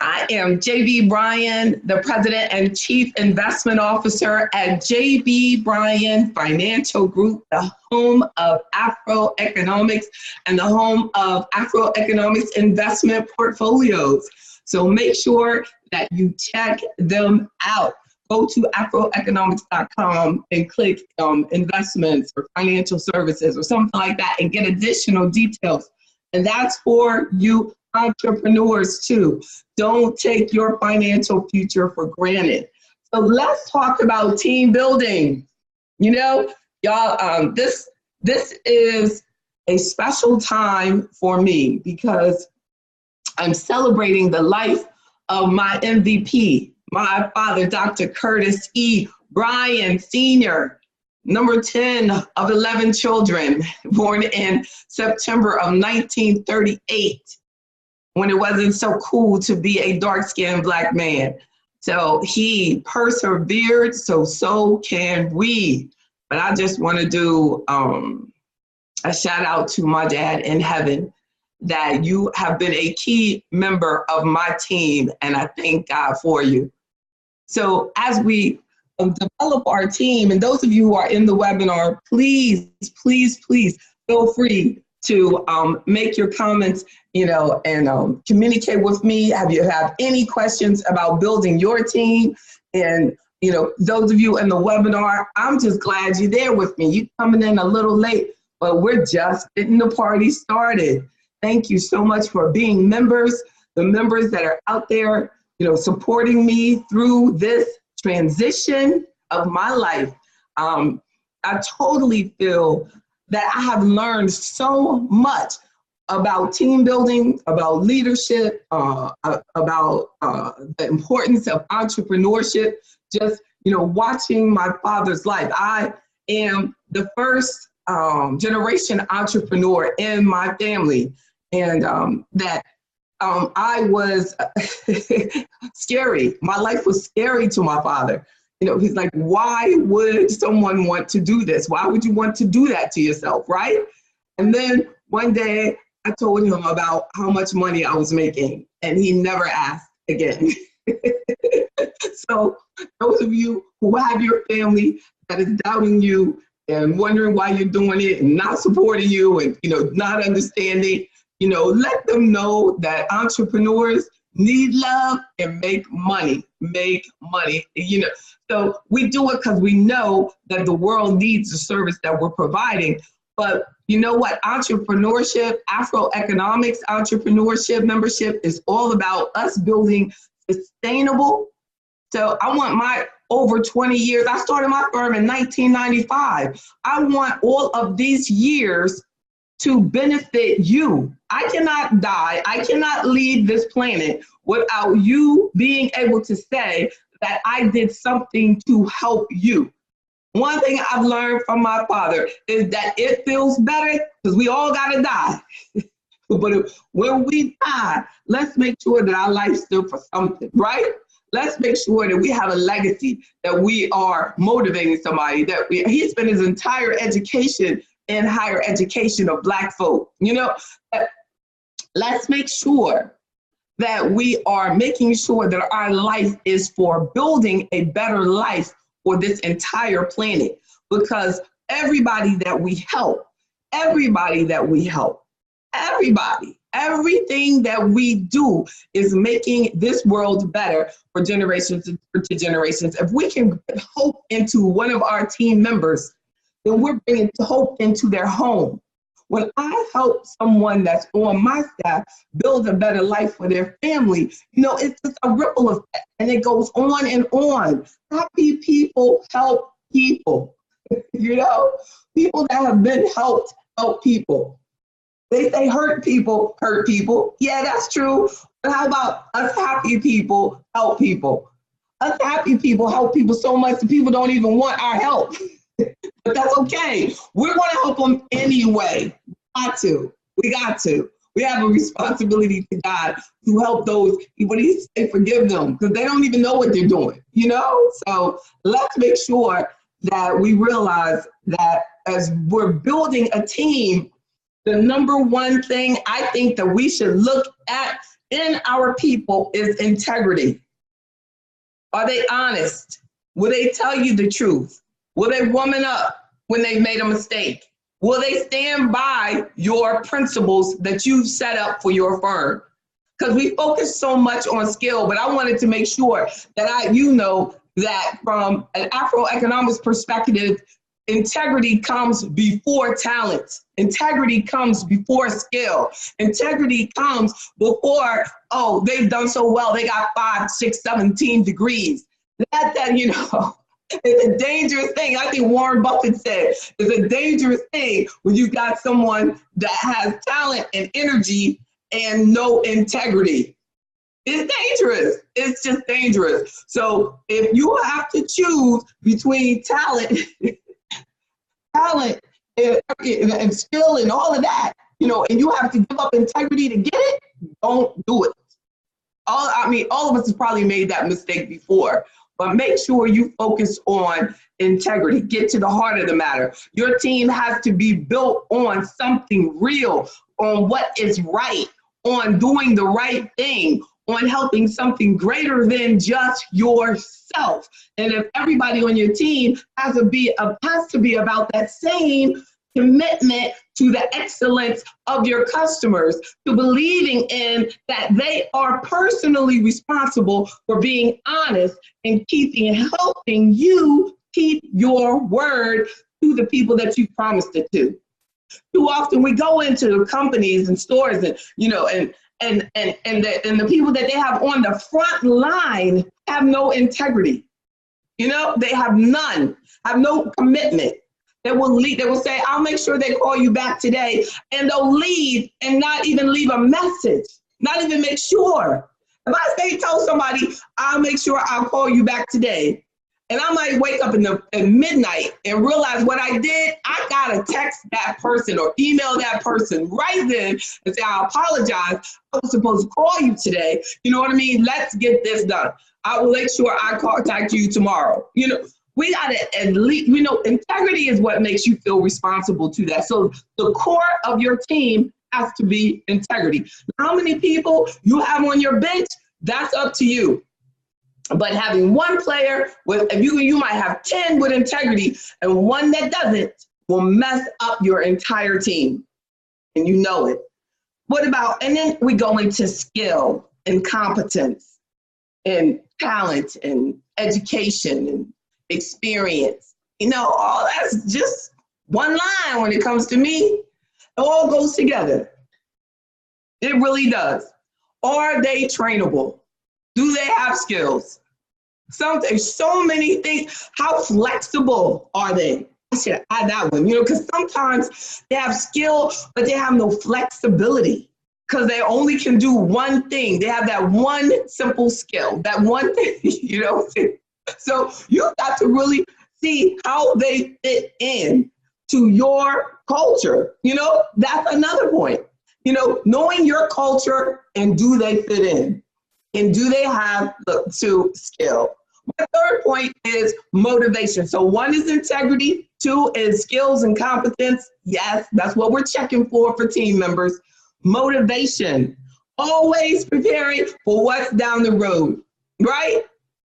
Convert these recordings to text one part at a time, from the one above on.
I am JB Bryan, the President and Chief Investment Officer at JB Bryan Financial Group, the home of AfroEconomics and the home of AfroEconomics investment portfolios. So make sure that you check them out. Go to AfroEconomics.com and click investments or financial services or something like that and get additional details. And that's for you entrepreneurs too. Don't take your financial future for granted. So let's talk about team building. You know, y'all, this is a special time for me because I'm celebrating the life of my MVP, my father, Dr. Curtis E. Bryan Sr., number 10 of 11 children, born in September of 1938. When it wasn't so cool to be a dark-skinned Black man. So he persevered, so can we. But I just want to do a shout out to my dad in heaven, that you have been a key member of my team, and I thank God for you. So as we develop our team, and those of you who are in the webinar, please feel free to make your comments, and communicate with me. Have you have any questions about building your team? And, those of you in the webinar, I'm just glad you're there with me. You're coming in a little late, but we're just getting the party started. Thank you so much for being members, the members that are out there, supporting me through this transition of my life. I totally feel that I have learned so much about team building, about leadership, about the importance of entrepreneurship, just, watching my father's life. I am the first generation entrepreneur in my family, and that I was scary. My life was scary to my father. He's like, why would someone want to do this? Why would you want to do that to yourself, right? And then one day I told him about how much money I was making, and he never asked again. So those of you who have your family that is doubting you and wondering why you're doing it and not supporting you and, not understanding, let them know that entrepreneurs need love and make money. So we do it because we know that the world needs the service that we're providing. But you know what? Entrepreneurship, AfroEconomics entrepreneurship membership is all about us building sustainable. So I want my over 20 years, I started my firm in 1995. I want all of these years to benefit you. I cannot die. I cannot leave this planet without you being able to say that I did something to help you. One thing I've learned from my father is that it feels better because we all gotta die. But when we die, let's make sure that our life stood for something, right? Let's make sure that we have a legacy, that we are motivating somebody, he spent his entire education in higher education of Black folk. Let's make sure that we are making sure that our life is for building a better life for this entire planet, because everybody that we help, everything that we do is making this world better for generations to generations. If we can put hope into one of our team members, then we're bringing hope into their home. When I help someone that's on my staff build a better life for their family, it's just a ripple effect, and it goes on and on. Happy people help people. People that have been helped help people. They say hurt people hurt people. Yeah, that's true. But how about us happy people help people? Us happy people help people so much that people don't even want our help. But that's okay. We're going to help them anyway. We got to. We have a responsibility to God to help those people. He say forgive them because they don't even know what they're doing, So let's make sure that we realize that as we're building a team, the number one thing I think that we should look at in our people is integrity. Are they honest? Will they tell you the truth? Will they woman up when they've made a mistake? Will they stand by your principles that you've set up for your firm? Because we focus so much on skill, but I wanted to make sure that you know that from an AfroEconomics perspective, integrity comes before talent. Integrity comes before skill. Integrity comes before, oh, they've done so well, they got 5, 6, 17 degrees. That you know, it's a dangerous thing. I think Warren Buffett said it's a dangerous thing when you got someone that has talent and energy and no integrity. It's dangerous. It's just dangerous. So if you have to choose between talent, talent and skill and all of that, you know, and you have to give up integrity to get it, don't do it. All of us have probably made that mistake before, but make sure you focus on integrity. Get to the heart of the matter. Your team has to be built on something real, on what is right, on doing the right thing, on helping something greater than just yourself. And if everybody on your team has to be about that same commitment to the excellence of your customers, to believing in that they are personally responsible for being honest and helping you keep your word to the people that you promised it to. Too often we go into companies and stores and, you know, and the people that they have on the front line have no integrity. You know, they have none, have no commitment. They will say, I'll make sure they call you back today. And they'll leave and not even leave a message, not even make sure. If I tell somebody, I'll make sure I'll call you back today, and I might wake up at midnight and realize what I did, I gotta text that person or email that person right then and say, I apologize, I was supposed to call you today. You know what I mean? Let's get this done. I will make sure I contact you tomorrow. You know, we gotta at least, you know, integrity is what makes you feel responsible to that. So the core of your team has to be integrity. How many people you have on your bench, that's up to you. But having one player with, you might have 10 with integrity, and one that doesn't will mess up your entire team. And you know it. What about, and then we go into skill and competence and talent and education and experience. You know, all that's just one line when it comes to me. It all goes together. It really does. Are they trainable? Do they have skills? There's so many things. How flexible are they? I should add that one, you know, because sometimes they have skill, but they have no flexibility because they only can do one thing. They have that one simple skill, that one thing, you know. So you've got to really see how they fit in to your culture. You know, that's another point. You know, knowing your culture and do they fit in? And do they have the skill? My third point is motivation. So 1 is integrity, 2 is skills and competence. Yes, that's what we're checking for team members. Motivation, always preparing for what's down the road, right?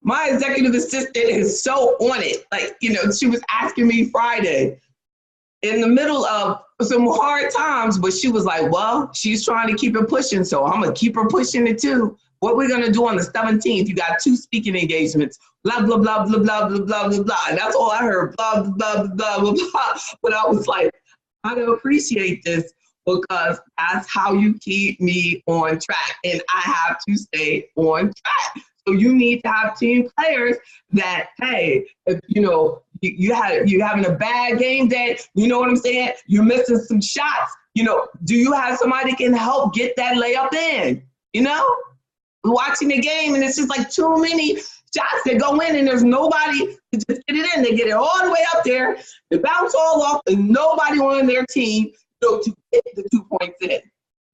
My executive assistant is so on it. Like, you know, she was asking me Friday in the middle of some hard times, but she was like, well, she's trying to keep it pushing, so I'm gonna keep her pushing it too. What we're gonna do on the 17th, you got 2 speaking engagements, blah, blah, blah, blah, blah, blah, blah, blah, blah. And that's all I heard, blah, blah, blah, blah, blah. But I was like, I don't appreciate this because that's how you keep me on track. And I have to stay on track. So you need to have team players that, hey, if, you know, you're having a bad game day, you know what I'm saying? You're missing some shots. You know, do you have somebody that can help get that layup in? You know? Watching the game and it's just like too many shots that go in and there's nobody to just get it in. They get it all the way up there, they bounce all off, and nobody on their team to get the 2 points in.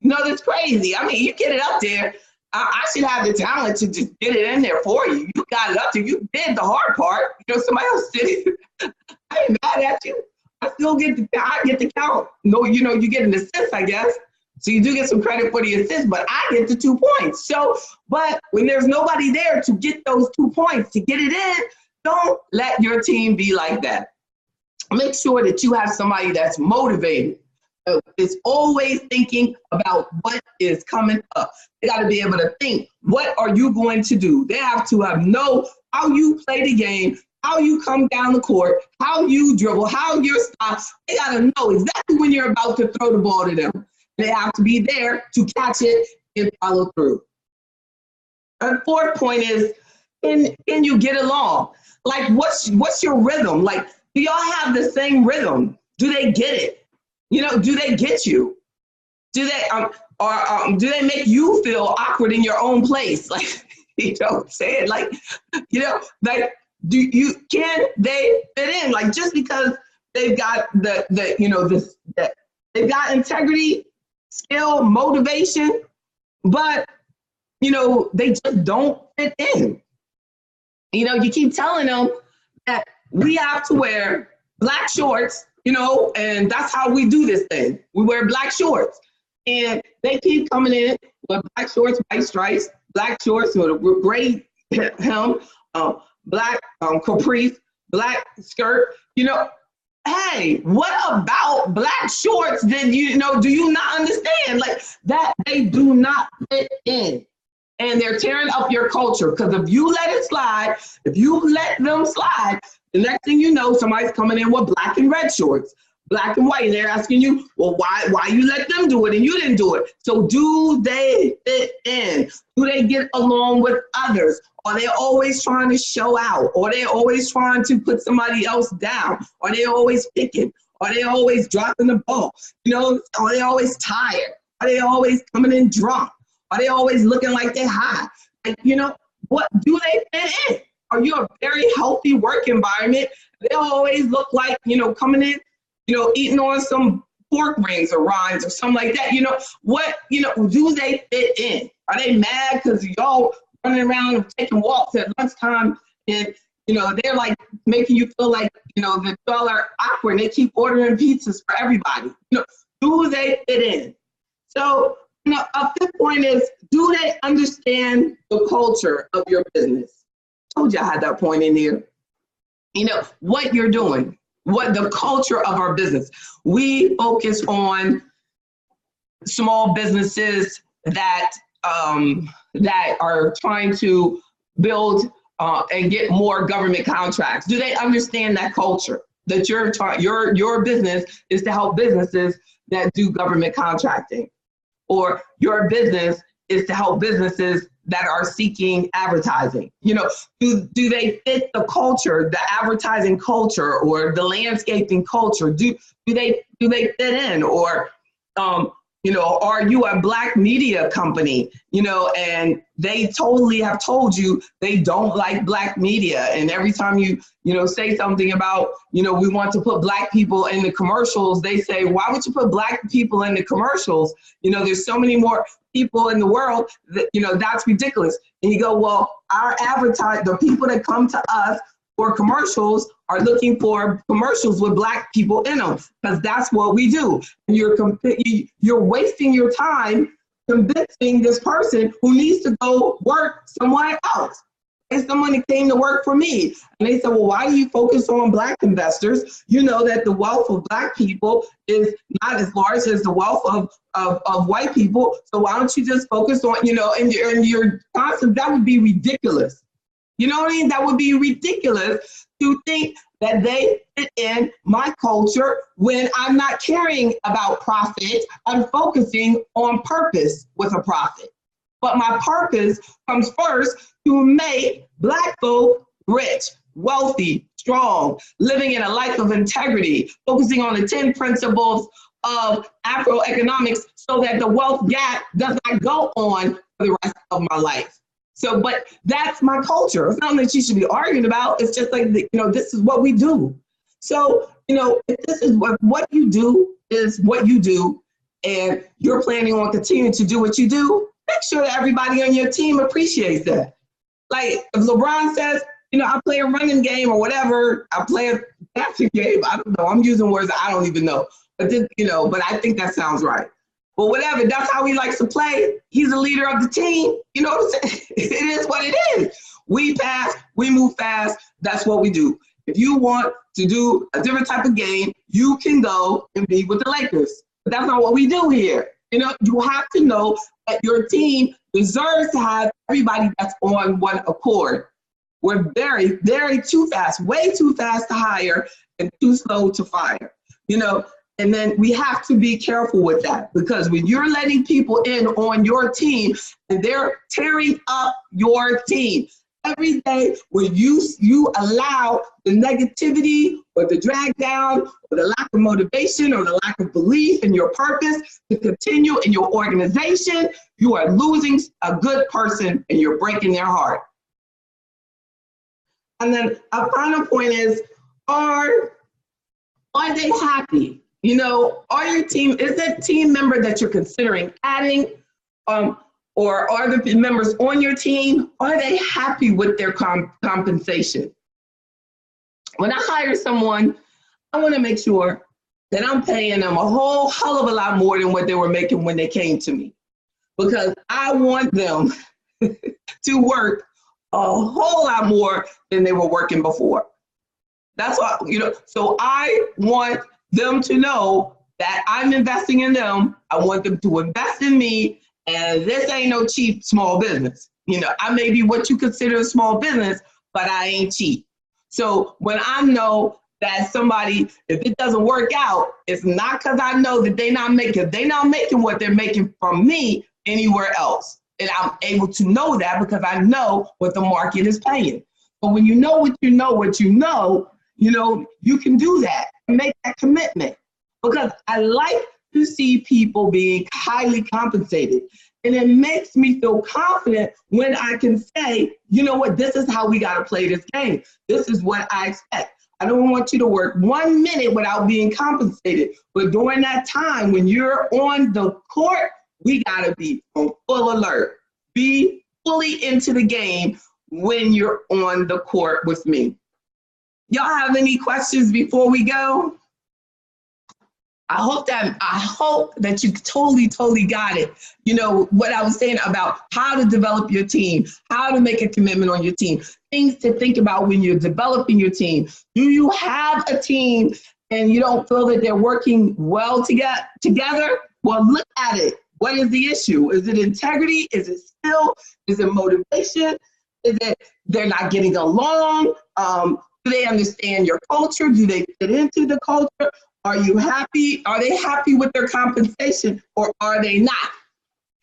You know, that's crazy. I mean, you get it up there. I should have the talent to just get it in there for you. You got it up there. You did the hard part. You know, somebody else did it. I ain't mad at you. I still get the count. No, you know, you get an assist, I guess. So you do get some credit for the assist, but I get the 2 points. So, but when there's nobody there to get those 2 points, to get it in, don't let your team be like that. Make sure that you have somebody that's motivated, is always thinking about what is coming up. They got to be able to think, what are you going to do? They have to know how you play the game, how you come down the court, how you dribble, how your stop. They got to know exactly when you're about to throw the ball to them. They have to be there to catch it and follow through. And fourth point is, can you get along? Like, what's your rhythm? Like, do y'all have the same rhythm? Do they get it? You know, do they get you? Do they do they make you feel awkward in your own place? Like, you know what I'm saying? Like, you know, like, can they fit in? Like, just because they've got they've got integrity, skill, motivation, but, you know, they just don't fit in. You know, you keep telling them that we have to wear black shorts, you know, and that's how we do this thing. We wear black shorts. And they keep coming in with black shorts, white stripes, black shorts with a gray hem, black capris, black skirt, you know. Hey, what about black shorts? Then, you know, do you not understand? Like, that they do not fit in. And they're tearing up your culture, because if you let it slide, if you let them slide, the next thing you know, somebody's coming in with black and red shorts, black and white, and they're asking you, well, why you let them do it and you didn't do it? So do they fit in? Do they get along with others? Are they always trying to show out? Or are they always trying to put somebody else down? Are they always picking? Are they always dropping the ball? You know, are they always tired? Are they always coming in drunk? Are they always looking like they're high? Like, you know, what do they fit in? Are you a very healthy work environment? They always look like, you know, coming in, you know, eating on some pork rings or rinds or something like that. You know, what, you know, do they fit in? Are they mad because y'all running around and taking walks at lunchtime and, you know, they're like making you feel like, you know, that y'all are awkward and they keep ordering pizzas for everybody? You know, do they fit in? So, you know, a fifth point is, do they understand the culture of your business? I told you I had that point in here. You know, what you're doing, what the culture of our business. We focus on small businesses that are trying to build and get more government contracts. Do they understand that culture? That your business is to help businesses that do government contracting, or your business is to help businesses that are seeking advertising. You know, do they fit the culture, the advertising culture, or the landscaping culture? Do they fit in? Or you know, are you a black media company, you know, and they totally have told you they don't like black media, and every time you know, say something about, you know, we want to put black people in the commercials, they say, why would you put black people in the commercials? You know, there's so many more people in the world that, you know, that's ridiculous. And you go, well, the people that come to us for commercials are looking for commercials with black people in them, because that's what we do. And you're wasting your time convincing this person who needs to go work somewhere else. And someone that came to work for me, and they said, well, why do you focus on black investors? You know that the wealth of black people is not as large as the wealth of white people. So why don't you just focus on, you know, and your concept? That would be ridiculous. You know what I mean? That would be ridiculous to think that they fit in my culture when I'm not caring about profit. I'm focusing on purpose with a profit. But my purpose comes first, to make black folk rich, wealthy, strong, living in a life of integrity, focusing on the 10 principles of AfroEconomics so that the wealth gap does not go on for the rest of my life. So, but that's my culture. It's not that you should be arguing about. It's just like, you know, this is what we do. So, you know, if this is what you do is what you do, and you're planning on continuing to do what you do, make sure that everybody on your team appreciates that. Like, if LeBron says, you know, I play a running game or whatever, I play a passing game, I don't know, I'm using words I don't even know. But this, you know, but I think that sounds right. But whatever, that's how he likes to play. He's the leader of the team. You know what I'm saying? It is what it is. We pass, we move fast. That's what we do. If you want to do a different type of game, you can go and be with the Lakers. But that's not what we do here. You know, you have to know that your team deserves to have everybody that's on one accord. We're very, very too fast, way too fast to hire and too slow to fire. You know, and then we have to be careful with that, because when you're letting people in on your team and they're tearing up your team, every day when you allow the negativity or the drag down or the lack of motivation or the lack of belief in your purpose to continue in your organization, you are losing a good person and you're breaking their heart. And then a final point is, are they happy? You know, are your team, is that team member that you're considering adding, or are the members on your team, are they happy with their compensation? When I hire someone, I want to make sure that I'm paying them a whole hell of a lot more than what they were making when they came to me, because I want them to work a whole lot more than they were working before. That's why, you know, so I want them to know that I'm investing in them. I want them to invest in me, and this ain't no cheap small business. You know, I may be what you consider a small business, but I ain't cheap. So when I know that somebody, if it doesn't work out, it's not because I know that they're not making what they're making from me anywhere else. And I'm able to know that because I know what the market is paying. But when you know what you know, you can do that and make that commitment. Because I like to see people being highly compensated. And it makes me feel confident when I can say, you know what, this is how we got to play this game. This is what I expect. I don't want you to work 1 minute without being compensated. But during that time, when you're on the court, we got to be on full alert. Be fully into the game when you're on the court with me. Y'all have any questions before we go? I hope that you totally got it. You know, what I was saying about how to develop your team, how to make a commitment on your team, things to think about when you're developing your team. Do you have a team and you don't feel that they're working well together? Well, look at it. What is the issue? Is it integrity? Is it skill? Is it motivation? Is it they're not getting along? Do they understand your culture? Do they fit into the culture? Are you happy? Are they happy with their compensation, or are they not?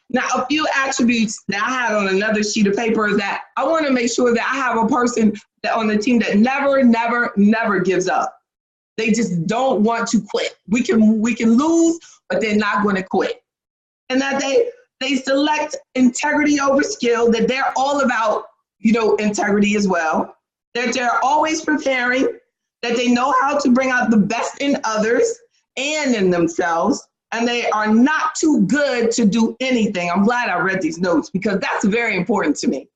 Now, a few attributes that I had on another sheet of paper is that I want to make sure that I have a person that on the team that never gives up. They just don't want to quit. We can lose, but they're not going to quit. And that they select integrity over skill, that they're all about, integrity as well, that they're always preparing, that they know how to bring out the best in others and in themselves, and they are not too good to do anything. I'm glad I read these notes because that's very important to me.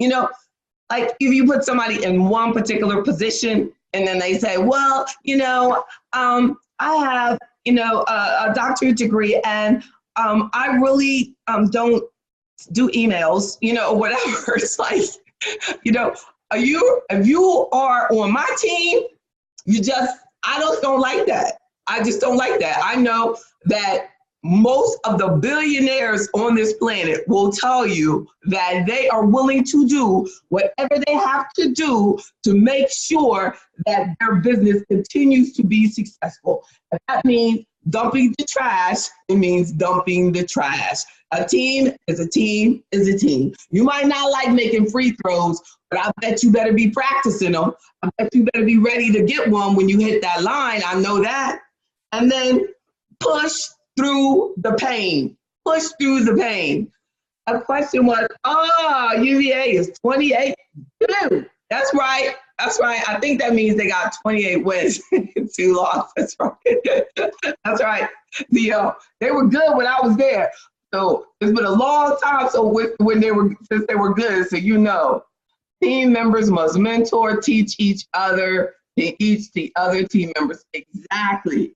Like if you put somebody in one particular position and then they say, well, I have, a doctorate degree and I really don't do emails, or whatever. It's like, if you are on my team, I just don't like that. I just don't like that. I know that most of the billionaires on this planet will tell you that they are willing to do whatever they have to do to make sure that their business continues to be successful. If that means dumping the trash, it means dumping the trash. A team is a team is a team. You might not like making free throws, but I bet you better be practicing them. I bet you better be ready to get one when you hit that line. I know that. And then push through the pain. Push through the pain. A question was, UVA is 28. That's right. That's right. I think that means they got 28 wins and 2 losses. That's right. That's right. They were good when I was there. So it's been a long time. So since they were good, so team members must mentor, teach each other. each the other team members. Exactly.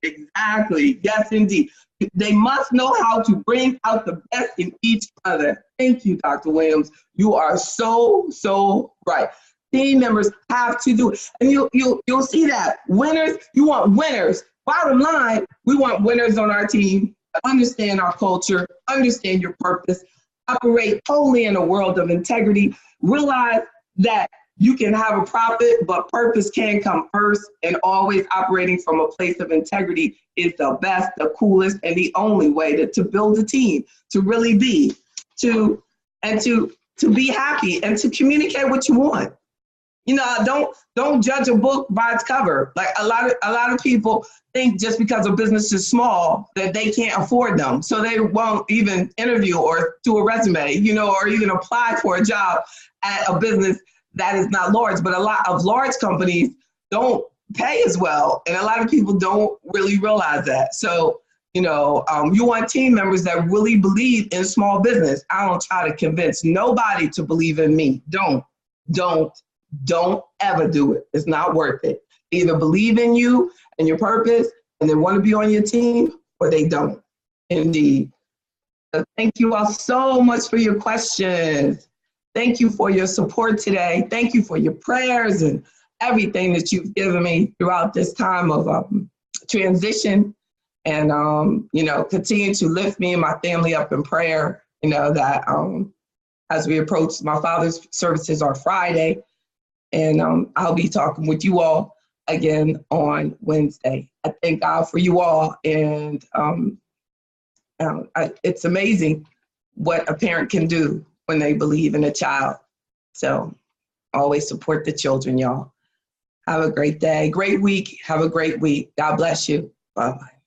Yes, indeed. They must know how to bring out the best in each other. Thank you, Dr. Williams. You are so right. Team members have to do it. And you'll see that. Winners, you want winners. Bottom line, we want winners on our team. Understand our culture, understand your purpose, operate totally in a world of integrity. Realize that you can have a profit, but purpose can come first, and always operating from a place of integrity is the best, the coolest, and the only way to build a team, to really be, to be happy and to communicate what you want. You know, don't judge a book by its cover. Like a lot of people think just because a business is small that they can't afford them, so they won't even interview or do a resume, you know, or even apply for a job at a business that is not large. But a lot of large companies don't pay as well, and a lot of people don't really realize that. So, you know, you want team members that really believe in small business. I don't try to convince nobody to believe in me. Don't ever do it. It's not worth it. They either believe in you and your purpose and they want to be on your team, or they don't. Indeed. So thank you all so much for your questions. Thank you for your support today. Thank you for your prayers and everything that you've given me throughout this time of transition. And, you know, continue to lift me and my family up in prayer, you know, that as we approach my father's services on Friday. And I'll be talking with you all again on Wednesday. I thank God for you all. And it's amazing what a parent can do when they believe in a child. So always support the children, y'all. Have a great day, great week. Have a great week. God bless you. Bye-bye.